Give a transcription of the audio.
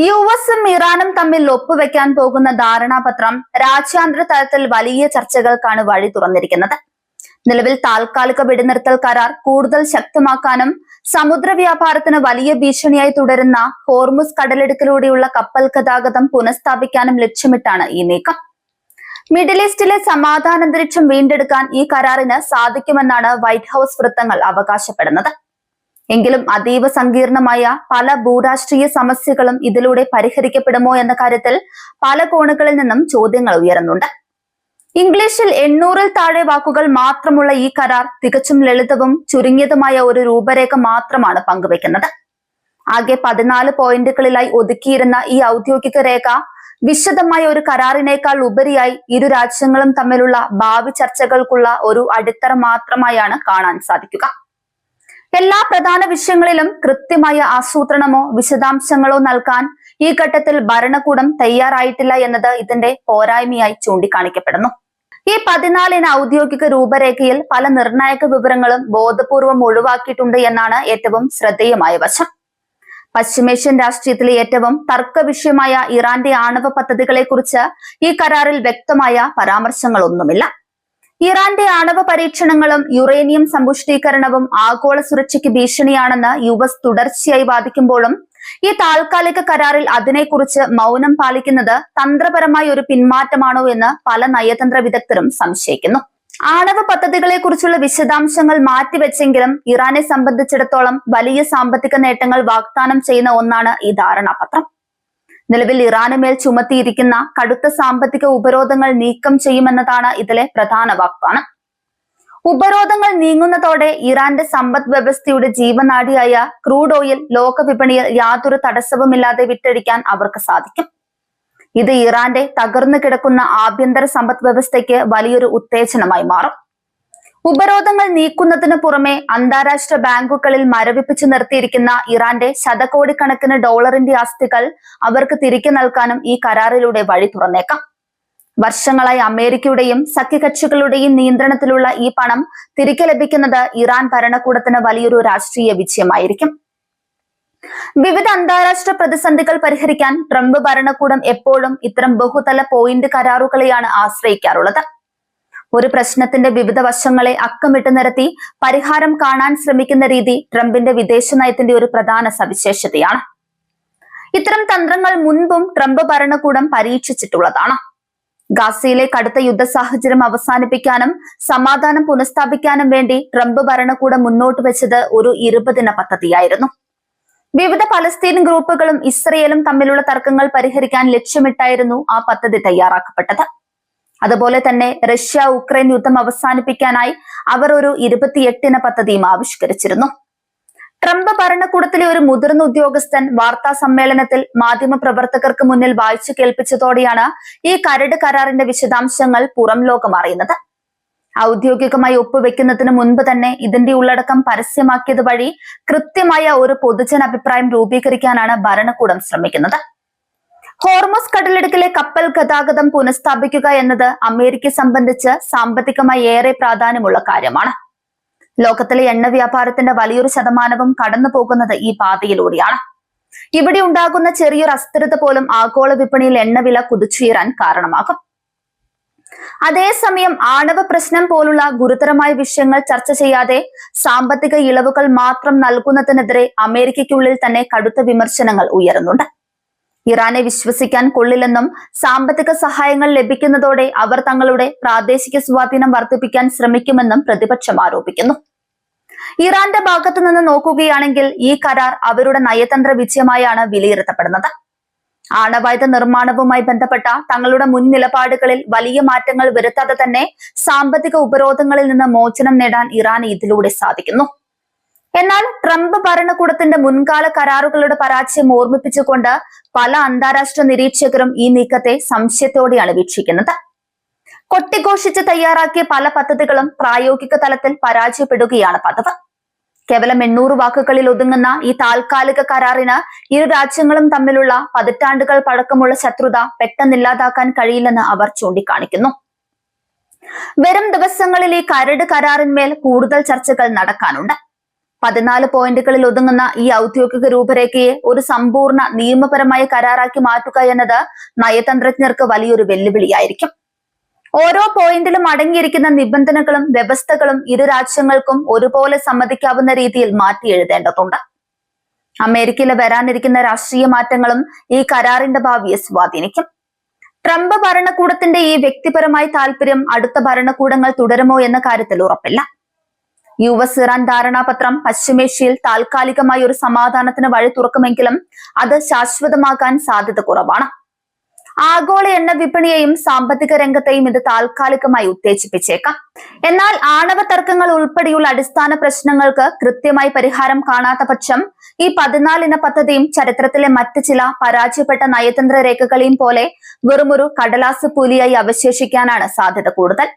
യുഎസും ഇറാനും തമ്മിൽ ഒപ്പുവെക്കാൻ പോകുന്ന ധാരണാപത്രം രാജ്യാന്തര തലത്തിൽ വലിയ ചർച്ചകൾക്കാണ് വഴി തുറന്നിരിക്കുന്നത്. നിലവിൽ താൽക്കാലിക വെടിനിർത്തൽ കരാർ കൂടുതൽ ശക്തമാക്കാനും സമുദ്ര വ്യാപാരത്തിന് വലിയ ഭീഷണിയായി തുടരുന്ന ഹോർമുസ് കടലിടുക്കിലൂടെയുള്ള കപ്പൽ ഗതാഗതം പുനഃസ്ഥാപിക്കാനും ലക്ഷ്യമിട്ടാണ് ഈ നീക്കം. മിഡിൽ ഈസ്റ്റിലെ സമാധാനാന്തരീക്ഷം വീണ്ടെടുക്കാൻ ഈ കരാറിന് സാധിക്കുമെന്നാണ് വൈറ്റ് ഹൌസ് വൃത്തങ്ങൾ അവകാശപ്പെടുന്നത്. എങ്കിലും അതീവ സങ്കീർണമായ പല ഭൂരാഷ്ട്രീയ സമസ്യകളും ഇതിലൂടെ പരിഹരിക്കപ്പെടുമോ എന്ന കാര്യത്തിൽ പല കോണുകളിൽ നിന്നും ചോദ്യങ്ങൾ ഉയരുന്നുണ്ട്. ഇംഗ്ലീഷിൽ 800-ൽ താഴെ വാക്കുകൾ മാത്രമുള്ള ഈ കരാർ തികച്ചും ലളിതവും ചുരുങ്ങിയതുമായ ഒരു രൂപരേഖ മാത്രമാണ് പങ്കുവെക്കുന്നത്. ആകെ 14 പോയിന്റുകളിലായി ഒതുക്കിയിരുന്ന ഈ ഔദ്യോഗിക രേഖ വിശദമായ ഒരു കരാറിനേക്കാൾ ഉപരിയായി ഇരു രാജ്യങ്ങളും തമ്മിലുള്ള ഭാവി ചർച്ചകൾക്കുള്ള ഒരു അടിത്തറ മാത്രമായാണ് കാണാൻ സാധിക്കുക. എല്ലാ പ്രധാന വിഷയങ്ങളിലും കൃത്യമായ ആസൂത്രണമോ വിശദാംശങ്ങളോ നൽകാൻ ഈ ഘട്ടത്തിൽ ഭരണകൂടം തയ്യാറായിട്ടില്ല എന്നത് ഇതിന്റെ പോരായ്മയായി ചൂണ്ടിക്കാണിക്കപ്പെടുന്നു. ഈ 14 ഔദ്യോഗിക രൂപരേഖയിൽ പല നിർണായക വിവരങ്ങളും ബോധപൂർവം ഒഴിവാക്കിയിട്ടുണ്ട് എന്നാണ് ഏറ്റവും ശ്രദ്ധേയമായ വശം. പശ്ചിമേഷ്യൻ രാഷ്ട്രീയത്തിലെ ഏറ്റവും തർക്ക വിഷയമായ ഇറാന്റെ ആണവ പദ്ധതികളെ കുറിച്ച് ഈ കരാറിൽ വ്യക്തമായ പരാമർശങ്ങളൊന്നുമില്ല. ഇറാന്റെ ആണവ പരീക്ഷണങ്ങളും യുറേനിയം സമ്പുഷ്ടീകരണവും ആഗോള സുരക്ഷയ്ക്ക് ഭീഷണിയാണെന്ന് യുഎസ് തുടർച്ചയായി വാദിക്കുമ്പോഴും ഈ താൽക്കാലിക കരാറിൽ അതിനെക്കുറിച്ച് മൗനം പാലിക്കുന്നത് തന്ത്രപരമായ ഒരു പിന്മാറ്റമാണോ എന്ന് പല നയതന്ത്ര വിദഗ്ധരും സംശയിക്കുന്നു. ആണവ പദ്ധതികളെ കുറിച്ചുള്ള വിശദാംശങ്ങൾ മാറ്റിവെച്ചെങ്കിലും ഇറാനെ സംബന്ധിച്ചിടത്തോളം വലിയ സാമ്പത്തിക നേട്ടങ്ങൾ വാഗ്ദാനം ചെയ്യുന്ന ഒന്നാണ് ഈ ധാരണാപത്രം. നിലവിൽ ഇറാന് മേൽ ചുമത്തിയിരിക്കുന്ന കടുത്ത സാമ്പത്തിക ഉപരോധങ്ങൾ നീക്കം ചെയ്യുമെന്നതാണ് ഇതിലെ പ്രധാന വാഗ്ദാനം. ഉപരോധങ്ങൾ നീങ്ങുന്നതോടെ ഇറാന്റെ സമ്പദ് വ്യവസ്ഥയുടെ ജീവനാഡിയായ ക്രൂഡ് ഓയിൽ ലോക വിപണിയിൽ യാതൊരു തടസ്സവുമില്ലാതെ വിറ്റഴിക്കാൻ അവർക്ക് സാധിക്കും. ഇത് ഇറാന്റെ തകർന്നു കിടക്കുന്ന ആഭ്യന്തര സമ്പദ് വ്യവസ്ഥയ്ക്ക് വലിയൊരു ഉത്തേജനമായി മാറും. ഉപരോധങ്ങൾ നീക്കുന്നതിന് പുറമെ അന്താരാഷ്ട്ര ബാങ്കുകളിൽ മരവിപ്പിച്ചു നിർത്തിയിരിക്കുന്ന ഇറാന്റെ ശതകോടിക്കണക്കിന് ഡോളറിന്റെ ആസ്തികൾ അവർക്ക് തിരികെ നൽകാനും ഈ കരാറിലൂടെ വഴി തുറന്നേക്കാം. വർഷങ്ങളായി അമേരിക്കയുടെയും സഖ്യകക്ഷികളുടെയും നിയന്ത്രണത്തിലുള്ള ഈ പണം തിരികെ ലഭിക്കുന്നത് ഇറാൻ ഭരണകൂടത്തിന് വലിയൊരു രാഷ്ട്രീയ വിജയമായിരിക്കും. വിവിധ അന്താരാഷ്ട്ര പ്രതിസന്ധികൾ പരിഹരിക്കാൻ ട്രംപ് ഭരണകൂടം എപ്പോഴും ഇത്തരം ബഹുതല പോയിന്റ് കരാറുകളെയാണ് ആശ്രയിക്കാറുള്ളത്. ഒരു പ്രശ്നത്തിന്റെ വിവിധ വശങ്ങളെ അക്കമിട്ട് നിരത്തി പരിഹാരം കാണാൻ ശ്രമിക്കുന്ന രീതി ട്രംപിന്റെ വിദേശ നയത്തിന്റെ ഒരു പ്രധാന സവിശേഷതയാണ്. ഇത്തരം തന്ത്രങ്ങൾ മുൻപും ട്രംപ് ഭരണകൂടം പരീക്ഷിച്ചിട്ടുള്ളതാണ്. ഗാസയിലെ കടുത്ത യുദ്ധ സാഹചര്യം അവസാനിപ്പിക്കാനും സമാധാനം പുനഃസ്ഥാപിക്കാനും വേണ്ടി ട്രംപ് ഭരണകൂടം മുന്നോട്ട് വെച്ചത് ഒരു 20 ദിന പദ്ധതിയായിരുന്നു. വിവിധ പലസ്തീൻ ഗ്രൂപ്പുകളും ഇസ്രയേലും തമ്മിലുള്ള തർക്കങ്ങൾ പരിഹരിക്കാൻ ലക്ഷ്യമിട്ടായിരുന്നു ആ പദ്ധതി തയ്യാറാക്കപ്പെട്ടത്. അതുപോലെ തന്നെ റഷ്യ ഉക്രൈൻ യുദ്ധം അവസാനിപ്പിക്കാനായി അവർ ഒരു 28 പദ്ധതിയും ആവിഷ്കരിച്ചിരുന്നു. ട്രംപ് ഭരണകൂടത്തിലെ ഒരു മുതിർന്ന ഉദ്യോഗസ്ഥൻ വാർത്താ സമ്മേളനത്തിൽ മാധ്യമപ്രവർത്തകർക്ക് മുന്നിൽ വായിച്ചു കേൾപ്പിച്ചതോടെയാണ് ഈ കരട് കരാറിന്റെ വിശദാംശങ്ങൾ പുറം ലോകം അറിയുന്നത്. ഔദ്യോഗികമായി ഒപ്പുവെക്കുന്നതിന് മുൻപ് തന്നെ ഇതിന്റെ ഉള്ളടക്കം പരസ്യമാക്കിയത് വഴി കൃത്യമായ ഒരു പൊതുജനാഭിപ്രായം രൂപീകരിക്കാനാണ് ഭരണകൂടം ശ്രമിക്കുന്നത്. ഹോർമുസ് കടലിടുക്കിലെ കപ്പൽ ഗതാഗതം പുനഃസ്ഥാപിക്കുക എന്നത് അമേരിക്കയെ സംബന്ധിച്ച് സാമ്പത്തികമായി ഏറെ പ്രാധാന്യമുള്ള കാര്യമാണ്. ലോകത്തിലെ എണ്ണ വ്യാപാരത്തിന്റെ വലിയൊരു ശതമാനവും കടന്നു പോകുന്നത് ഈ പാതയിലൂടെയാണ്. ഇവിടെ ഉണ്ടാകുന്ന ചെറിയൊരു അസ്ഥിരത പോലും ആഗോള വിപണിയിൽ എണ്ണവില കുതിച്ചുയരാൻ കാരണമാകും. അതേസമയം ആണവ പ്രശ്നം പോലുള്ള ഗുരുതരമായ വിഷയങ്ങൾ ചർച്ച ചെയ്യാതെ സാമ്പത്തിക ഇളവുകൾ മാത്രം നൽകുന്നതിനെതിരെ അമേരിക്കയ്ക്കുള്ളിൽ തന്നെ കടുത്ത വിമർശനങ്ങൾ ഉയരുന്നുണ്ട്. ഇറാനെ വിശ്വസിക്കാൻ കൊള്ളില്ലെന്നും സാമ്പത്തിക സഹായങ്ങൾ ലഭിക്കുന്നതോടെ അവർ തങ്ങളുടെ പ്രാദേശിക സ്വാധീനം വർദ്ധിപ്പിക്കാൻ ശ്രമിക്കുമെന്നും പ്രതിപക്ഷം ആരോപിക്കുന്നു. ഇറാന്റെ ഭാഗത്തു നിന്ന് നോക്കുകയാണെങ്കിൽ ഈ കരാർ അവരുടെ നയതന്ത്ര വിജയമായാണ് വിലയിരുത്തപ്പെടുന്നത്. ആണവായുധ നിർമ്മാണവുമായി ബന്ധപ്പെട്ട തങ്ങളുടെ മുൻ നിലപാടുകളിൽ വലിയ മാറ്റങ്ങൾ വരുത്താതെ തന്നെ സാമ്പത്തിക ഉപരോധങ്ങളിൽ നിന്ന് മോചനം നേടാൻ ഇറാന് ഇതിലൂടെ സാധിക്കുന്നു. എന്നാൽ ട്രംപ് ഭരണകൂടത്തിന്റെ മുൻകാല കരാറുകളുടെ പരാജയം ഓർമ്മിപ്പിച്ചുകൊണ്ട് പല അന്താരാഷ്ട്ര നിരീക്ഷകരും ഈ നീക്കത്തെ സംശയത്തോടെയാണ് വീക്ഷിക്കുന്നത്. കൊട്ടിഘോഷിച്ച് തയ്യാറാക്കിയ പല പദ്ധതികളും പ്രായോഗിക തലത്തിൽ പരാജയപ്പെടുകയാണ് പതിവ്. കേവലം 800 വാക്കുകളിൽ ഒതുങ്ങുന്ന ഈ താൽക്കാലിക കരാറിന് ഇരു രാജ്യങ്ങളും തമ്മിലുള്ള പതിറ്റാണ്ടുകൾ പഴക്കമുള്ള ശത്രുത പെട്ടെന്നില്ലാതാക്കാൻ കഴിയില്ലെന്ന് അവർ ചൂണ്ടിക്കാണിക്കുന്നു. വരും ദിവസങ്ങളിൽ ഈ കരട് കരാറിന്മേൽ കൂടുതൽ ചർച്ചകൾ നടക്കാനുണ്ട്. 14 പോയിന്റുകളിൽ ഒതുങ്ങുന്ന ഈ ഔദ്യോഗിക രൂപരേഖയെ ഒരു സമ്പൂർണ്ണ നിയമപരമായ കരാറാക്കി മാറ്റുക എന്നത് നയതന്ത്രജ്ഞർക്ക് വലിയൊരു വെല്ലുവിളിയായിരിക്കും. ഓരോ പോയിന്റിലും അടങ്ങിയിരിക്കുന്ന നിബന്ധനകളും വ്യവസ്ഥകളും ഇരു രാജ്യങ്ങൾക്കും ഒരുപോലെ സമ്മതിക്കാവുന്ന രീതിയിൽ മാറ്റി എഴുതേണ്ടതുണ്ട്. അമേരിക്കയിൽ വരാനിരിക്കുന്ന രാഷ്ട്രീയ മാറ്റങ്ങളും ഈ കരാറിന്റെ ഭാവിയെ സ്വാധീനിക്കും. ട്രംപ് ഭരണകൂടത്തിന്റെ ഈ വ്യക്തിപരമായ താല്പര്യം അടുത്ത ഭരണകൂടങ്ങൾ തുടരുമോ എന്ന കാര്യത്തിൽ ഉറപ്പില്ല. US ഇറാൻ ധാരണാപത്രം പശ്ചിമേഷ്യയിൽ താൽക്കാലികമായ ഒരു സമാധാനത്തിന് വഴി തുറക്കുമെങ്കിലും അത് ശാശ്വതമാകാൻ സാധ്യത കുറവാണ്. ആഗോള എണ്ണ വിപണിയെയും സാമ്പത്തിക രംഗത്തെയും ഇത് താൽക്കാലികമായി ഉത്തേജിപ്പിച്ചേക്കാം. എന്നാൽ ആണവ തർക്കങ്ങൾ ഉൾപ്പെടെയുള്ള അടിസ്ഥാന പ്രശ്നങ്ങൾക്ക് കൃത്യമായി പരിഹാരം കാണാത്ത പക്ഷം ഈ 14 പദ്ധതിയും ചരിത്രത്തിലെ മറ്റ് ചില പരാജയപ്പെട്ട നയതന്ത്ര രേഖകളെയും പോലെ വെറുമൊരു കടലാസ് പുലിയായി അവശേഷിക്കാനാണ് സാധ്യത കൂടുതൽ.